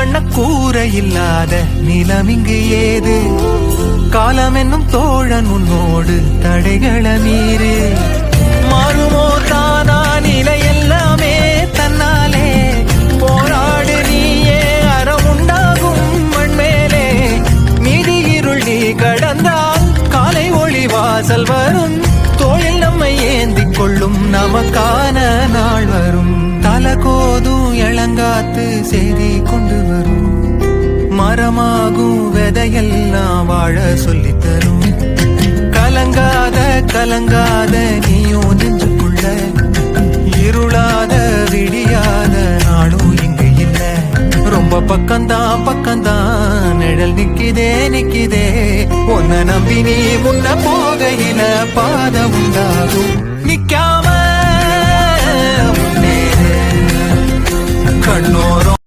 வண்ண கூரை இல்லாத நிலம் இங்கு ஏது காலம் என்னும் தோழன் உன்னோடு தடைகள மீறு மாறுமோ தானா நிலை எல்லாமே தன்னாலே போராடு நீயே அறம் உண்டாகும் மண்மேலே மீதி இருள் நீ கடந்தால் காலை ஒளி வாசல் வரும் தோளில் நம்மை ஏந்திக் கொள்ளும் நமக்கான நாள் வரும் தலகோதும் இளங்காத்து செய்தி கொண்டு வரும் மரமாகும் விதையெல்லாம் வாழ சொல்லித் தரும் கலங்காத கலங்காத நீயும் நெஞ்சுக்குள்ள இருளாத விடியாத நாளும் இங்கு இல்ல ரொம்ப பக்கம்தான் நிழல் நிக்கிதே உன்னை நம்பி நீ முன்ன போகையில பாத உண்டாகும் நிக்காம முன்னேறு கண்ணோரம்